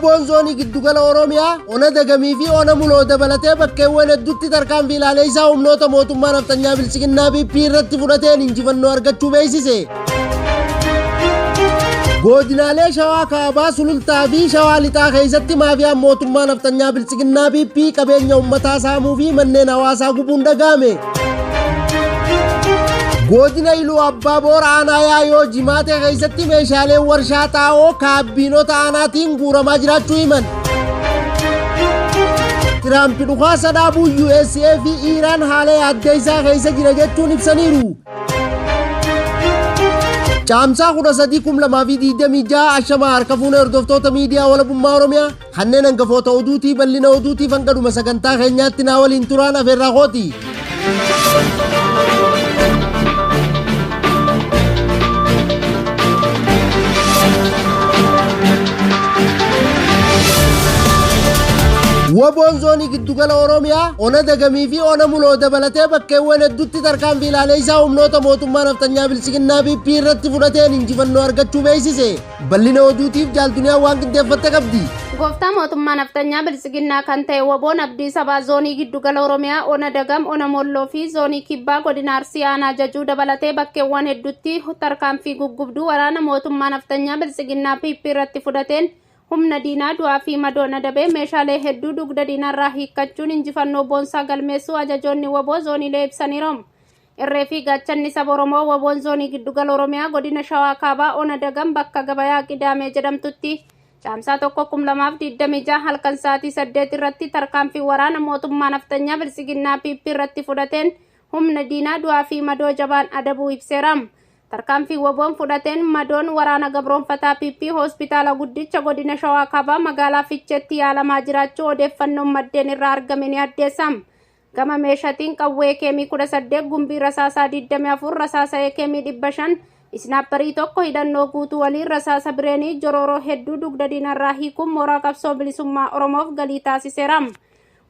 Waboon zoonii giddugala Oromiyaa ona dagamii fi ona muloo dabalatee bakkeewwan hedduutti tarkaanfii ilaalee isaa humnoota mootummaa naftanyaa bilisiginnaa PP irratti fudhateen injifannoo argachuu beeksise. Godinaalee Shawaa Kaabaa Sulultaa fi Shawaa Lixaa keessatti maafiyaan mootummaa naftanyaa bilisiginnaa PP qabeenya uummataa saamuu fi manneen hawaasaa gubuun dhagahame. Godina Iluu Abbaa Boor aanaa Yaayoo Jimaatee keessatti meeshaaleen warshaa xaa'oo kaabbiinota aanaatiin guuramaa jiraachuu himan. Tiraamp dhukaasa dhaabuu USA fi Iiraan haala yaaddoo isaa keessa jira jechuun ibsaniiru. Caamsaa 13/2026 ashamaa harka fuune hordoftoota miidiyaa walabummaa Oromiyaa kanneen hangafoota oduutii bal'ina oduutiif hanga sagantaa keenyaatti naa waliin turaan afeerraa kooti. Waboon zoonii giddugala Oromiyaa ona dagamii fi ona muloo dabalatee bakkeewwan hedduutti tarkaanfii ilaalee isaa humnoota mootummaa naftanyaa bilisiginnaa PP irratti fudhateen injifannoo argachuu beeksise. Bal'ina oduutiif jaaltunyaa waan qindeeffatte qabdi. Gooftaa mootummaa naftanyaa bilisiginnaa kan ta'e Waboon Abdii Sabaa zoonii giddugala Oromiyaa ona dagam ona molloo fi zoonii kibbaa godina Arsii aanaa jajuu dabalatee bakkeewwan hedduutti tarkaanfii guggubduu waraana mootummaa naftanyaa bilisiginnaa PP irratti fudhateen humna diinaa du'aa fi madoon adabee meeshaalee hedduu dugda diinarraa hiikkachuun injifannoo boonsaa galmeessuu ajajoonni Waboo zooniilee ibsaniiru. Irree fi gaachanni saba Oromoo Waboon zoonii giddugala Oromiyaa godina Shawaa Kaabaa ona dagam bakka gabayaa Qidaamee jedhamtutti caamsaa 1/2026 halkan sa'aatii 8 irratti tarkaanfii waraana mootummaa naftanyaa bilisiginnaa PP irratti fudhateen humna diinaa du'aa fi madoo jabaan adabuu ibseera. Tarkaanfii Waboon fudhateen madoon waraana gabroonfataa PP hospitaala guddicha godina Shawaa Kaabaa magaalaa Fiicheetti yaalamaa jiraachuu odeeffannoon maddeen irraa argame ni addeessa. Gama meeshaatiin qawwee keemii 18 gumbii rasaasaa 24 rasaasa keemii 500 isnaapparii tokko hidhannoo guutuu waliin rasaasa bireenii jorooroo hedduu dugda diinarraa hiikuun mooraa qabsoo bilisummaa Oromoof galii taasiseera.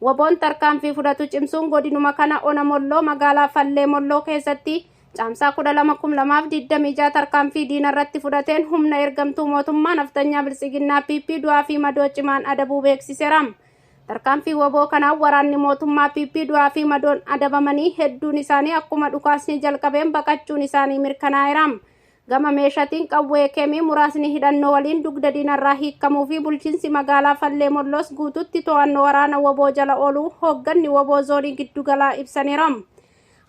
Waboon tarkaanfii fudhatu cimsuun godinuma kana ona molloo magaalaa Fallee Molloo keessatti caamsaa 12/2026 tarkaanfii diinarratti fudhateen humna ergamtuu mootummaa naftanyaa bilisiginnaa PP du'aa fi madoo cimaan adabuu beeksiseera. Tarkaanfii Waboo kanaan waraanni mootummaa PP du'aa fi madoon adabamanii hedduun isaanii akkuma dhukaasni jalqabeen baqachuun isaanii mirkanaa'eera. Gama meeshaatiin qawwee keemii muraasni hidhannoo waliin dugda diinarraa hiikamuu fi bulchiinsi magaalaa Fallee Molloos guututti to'annoo waraana Waboo jala ooluu hoogganni Waboo zoonii giddugalaa ibsaniiru.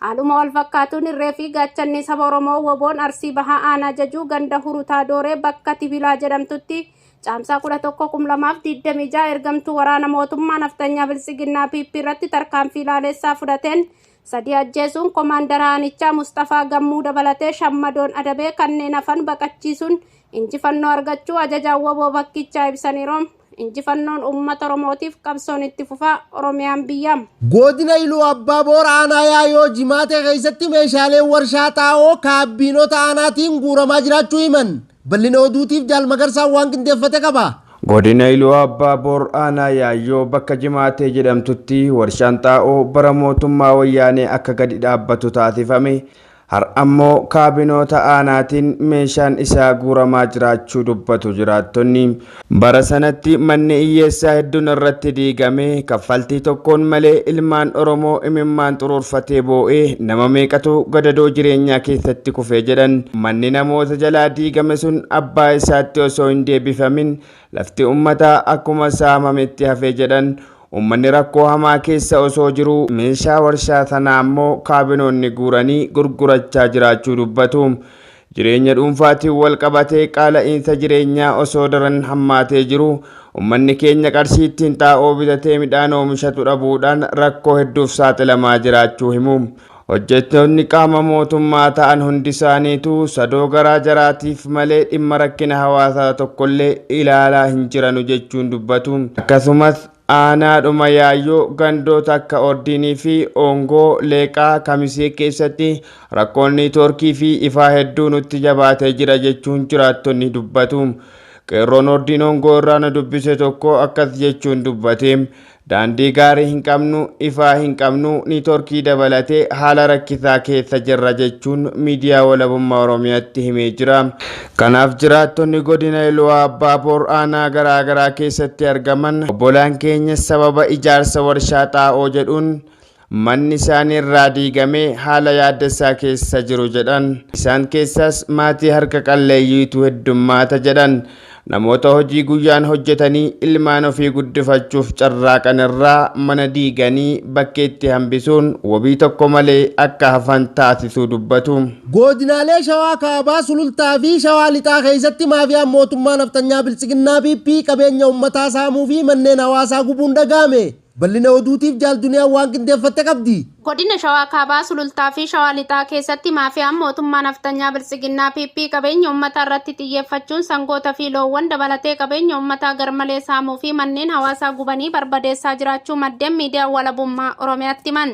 Haaluma wal fakkaatuun irree fi gaachanni saba Oromoo Waboon Arsii Bahaa aanaa jajuu ganda Hurutaa Dooree bakka Tibilaa jedhamtutti caamsaa 11/2026 ergamtuu waraana mootummaa naftanyaa bilisiginnaa PP irratti tarkaanfii ilaaleessaa fudhateen 3 ajjeesuun koomaandara aanichaa Mustafaa Gammuu dabalatee shammadoon adabee kanneen hafan baqachiisuun injifannoo argachuu ajajaan Waboo bakkichaa ibsaniiru. Injifannoon uummata Oromootiif qabsoon itti fufaa Oromiyaan biyyam. Godina Iluu Abbaa Boor aanaa Yaayoo Jimaatee keessatti meeshaaleen warshaa xaa'oo kaabbiinota aanaatiin guuramaa jiraachuu himan. Bal'ina oduutiif jaalmagarsaa waan qindeeffate qaba. Godina Iluu Abbaa Boor aanaa Yaayoo bakka Jimaatee jedhamtutti warshaan xaa'oo bara mootummaa wayyaanee akka gadi dhaabbatu taasifame. Har'ammoo kaabinoota aanaatiin meeshaan isaa guuramaa jiraachuu dubbatu jiraattonni. Bara sanatti manni hiyyeessaa hedduun irratti diigame kaffaltii tokkoon malee ilmaan Oromoo imimmaan xuruurfatee boo'ee nama meeqatu gadadoo jireenyaa keessatti kufee jedhan. Manni namoota jalaa diigame sun abbaa isaatti osoo hin deebifamin lafti uummataa akkuma saamametti hafee jedhan. Uummanni rakkoo hamaa keessa osoo jiru meeshaa warshaa sanaa ammoo kaabinoonni guuranii gurgurachaa jiraachuu dubbatu. Jireenya dhuunfaatiin wal qabatee qaala'insa jireenyaa osoo daran hammaatee jiru. Uummanni keenya qarshiittiin xaa'oo bitatee midhaan oomishatu dhabuudhaan rakkoo hedduuf saaxilamaa jiraachuu himu. Hojjettoonni qaama mootummaa ta'an hundi isaaniitu sadoo garaa jaraatiif malee dhimma rakkina hawaasaa tokkollee ilaalaa hin jiranu jechuun dubbatu. Akkasumas Aanaadhuma Yaayoo gandoota akka Ordiinii fi Ongoo Leeqaa Kamisee keessatti rakkoon neetwoorkii fi ifaa hedduu nutti jabaatee jira jechuun jiraattonni dubbatu. Qeerroon Ordiin Ongoo irraa na dubbise tokko akkas jechuun dubbate. daandii gaarii hin qabnu, ifaa hin qabnu, niitoorkii dabalatee haala rakkisaa keessa jirra jechuun miidiyaa walabummaa Oromiyaatti himee jira. Kanaaf jiraattonni godina Iluu Abbaa Boor aanaa garaagaraa keessatti argaman obbolaan keenya sababa ijaarsa warshaa xaa'oo jedhuun manni isaanii irraa diigamee haala yaaddessaa keessa jiru jedhan. Isaan keessaas maatii harka qalleeyyiitu heddummaata jedhan. Namoota hojii guyyaan hojjetanii ilmaan ofii guddifachuuf carraaqan irraa mana diiganii bakkeetti hambisuun wabii tokko malee akka hafan taasisuu dubbatu. Godinaalee Shawaa Kaabaa, Sulultaa fi Shawaa Lixaa keessatti maafiyaan mootummaa naftanyaa bilchiginnaa PP qabeenya uummataa saamuu fi manneen hawaasaa gubuun dhagahame. Bal'ina oduutiif jaalduniyaan waan qindeeffatte qabdi. Godina Shawaa Kaabaa, Sulultaa fi Shawaa Lixaa keessatti maafiyaan mootummaa naftanyaa bilchiginnaa PP qabeenya uummataa irratti xiyyeeffachuun sangoota fi loowwan dabalatee qabeenya uummataa garmalee saamuu fi manneen hawaasaa gubanii barbadeessaa jiraachuu maddeen miidiyaa walabummaa Oromiyaatti himan.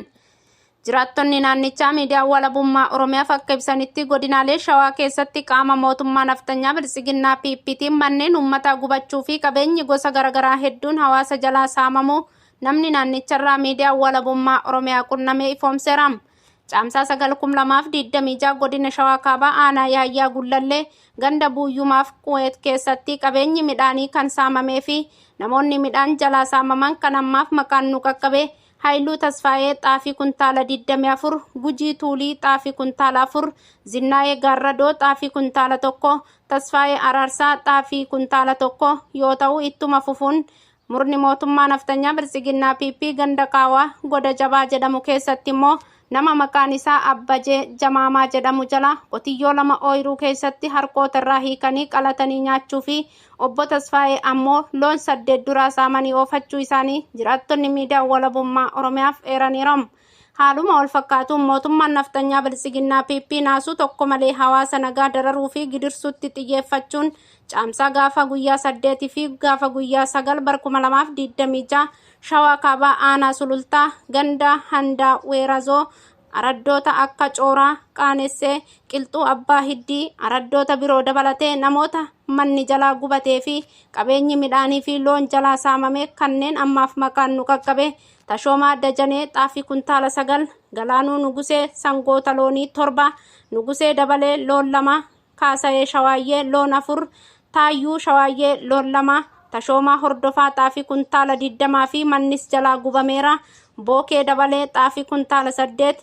Jiraattonni naannichaa miidiyaa walabummaa Oromiyaaf akka ibsanitti godinaalee Shawaa keessatti qaama mootummaa naftanyaa bilchiginnaa PPtiin manneen uummataa gubachuu fi qabeenyi gosa garaagaraa hedduun hawaasa jalaa saamamuu namni naannicharraa miidiyaa walabummaa Oromiyaa qunnamee ifoomseera. Caamsaa 9/2026 godina Shawaa Kaabaa aanaa Yaayyaa Gullallee ganda Buuyyumaaf Kuweet keessatti qabeenyi midhaanii kan saamamee fi namoonni midhaan jalaa saamaman kan ammaaf maqaan nu qaqqabe Haayiluu Tasfaayee xaafii kuntaala 24, Gujii Tuulii xaafii kuntaala 4, Zinnaayee Gaarradoo xaafii kuntaala 1, Tasfaayee Araarsaa xaafii kuntaala 1 yoo ta'u ittuma fufuun murni mootummaa naftanyaa bilchiginnaa PP ganda Qaawaa Goda Jabaa jedhamu keessatti immoo nama maqaan isaa Abbajee Jamaamaa jedhamu jala qotiyyoo 2 ooyiruu keessatti harkoota irraa hiikanii qalatanii nyaachuu fi obbo Tasfaayee ammoo loon 8 duraa saamanii oofachuu isaanii jiraattonni miidiyaa walabummaa Oromiyaaf eeraniiru. Haaluma wal fakkaatuun mootummaan naftanyaa bilchiginnaa PP naasuu tokko malee hawaasa nagaa dararuu fi gidirsuutti xiyyeeffachuun caamsaa gaafa guyyaa 8 fi gaafa guyyaa 9 2026 Shawaa Kaabaa aanaa Sulultaa ganda Handaa Weerazoo araddoota akka Cooraa, Qaanessee, Qilxuu Abbaa Hiddii araddoota biroo dabalatee namoota manni jalaa gubatee fi qabeenyi midhaanii fi loon jalaa saamame kanneen ammaaf maqaan nu qaqqabe Tashoomaa Dajanee xaafii kuntaala 9, Galaanuu Nugusee sangoota loonii 7, Nugusee Dabalee loon 2, Kaasayee Shawaayyee loon 4, Taayyuu Shawaayyee loon 2, Tashoomaa Hordofaa xaafii kuntaala 20 fi mannis jalaa gubameera. Bookee Dabalee xaafii kuntaala 8,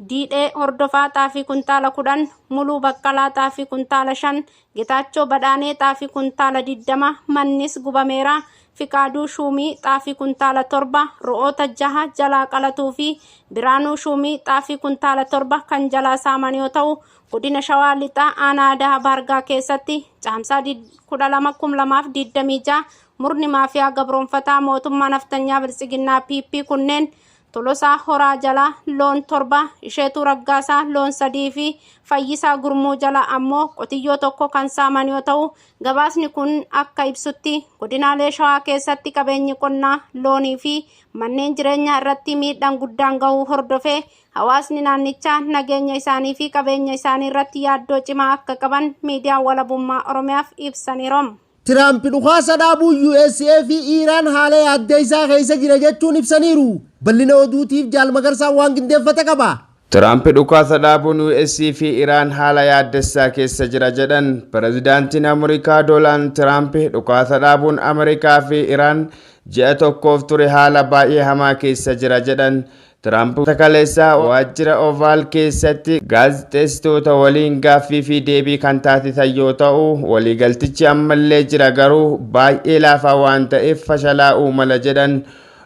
Diidhee Hordofaa xaafii kuntaala 10, Muluu Baqqalaa xaafii kuntaala 5, Getaachoo Badhaanee xaafii kuntaala 20 mannis gubameera. Fiqaaduu Shuumii xaafii kuntaala 7 ro'oota 6 jalaa qalatuu fi Biraanuu Shuumii xaafii kuntaala 7 kan jalaa saaman yoo ta'u godina Shawaa Lixaa aanaa Adaa Baargaa keessatti caamsaa 12/2026 murni maafiyaa gabroonfataa mootummaa naftanyaa bilchiginnaa PP kunneen Tolosaa Horaa jala loon 7, Isheetuu Raggaasaa loon 3 fi Fayyisaa Gurmuu jala ammoo qotiyyoo tokko kan saaman yoo ta'u gabaasni kun akka ibsutti godinaalee Shawaa keessatti qabeenyi qonnaa loonii fi manneen jireenyaa irratti miidhaan guddaan gahuu hordofee hawaasni naannichaa nageenya isaanii fi qabeenya isaanii irratti yaaddoo cimaa akka qaban miidiyaa walabummaa Oromiyaaf ibsaniiru. Tiraamp dhukaasa dhaabuu USA fi Iiraan haala yaaddessaa keessa jira jechuun ibsaniiru. Bal'ina oduutiif jaalmagarsaa waan qindeeffate qaba. Tiraamp dhukaasa dhaabuun USA fi Iiraan haala yaaddessaa keessa jira jedhan. Pireezidaantiin Ameerikaa Doonaald Tiraamp dhukaasa dhaabuun Ameerikaa fi Iiraan ji'a tokkoof ture haala baay'ee hamaa keessa jira jedhan. Tiraamp kaleessaa waajjira Ovaal keessatti gaazexeessitoota waliin gaaffii fi deebii kan taasisan yoo ta'u waliigaltichi ammallee jira garuu baay'ee laafaa waan ta'eef fashalaa'uu mala jedhan.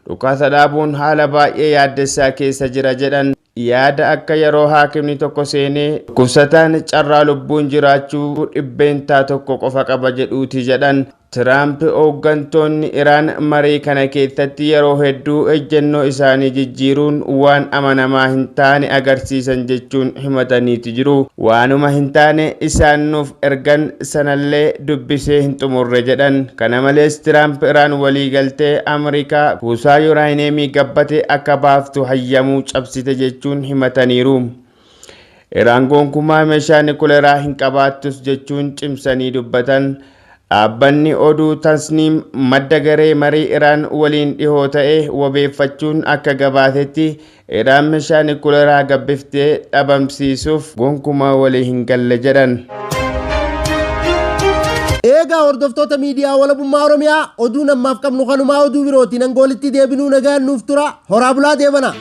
Dhukaasa dhaabuun haala baay'ee yaaddessaa keessa jira jedhan. Yaada akka yeroo haakimni tokko seenee dhukkubsataan carraa lubbuun jiraachuu dhibbeentaa tokko qofa qaba jedhuuti jedhan. Tiraamp hooggantoonni Iraan marii kana keessatti yeroo hedduu ejjennoo isaanii jijjiiruun waan amanamaa hin taane agarsiisan jechuun himataniiti jiru. Waanuma hin taane isaan nuuf ergan sanallee dubbisee hin xumurre jedhan. Kana malees Tiraamp Iraan waliigaltee Ameerikaa kuusaa yuuraaniyeemii gabbate akka baaftu hayyamuu cabsite jechuun himataniiru. Iraan gonkumaa meeshaa nikuleeraa hin qabaattus jechuun cimsanii dubbatan. Dhaabbanni oduu Tasniim madda garee marii Iraan waliin dhihoo ta'e wabeeffachuun akka gabaatetti Iraan meeshaa nikuleeraa gabbiftee dhabamsiisuuf gonkumaa walii hin galle jedhan. Eegaa hordoftoota miidiyaa walabummaa Oromiyaa oduu namaaf qabnu kanumaa oduu birootiin angoolitti deebinuu nagaan nuuf tura horaa bulaa deebana.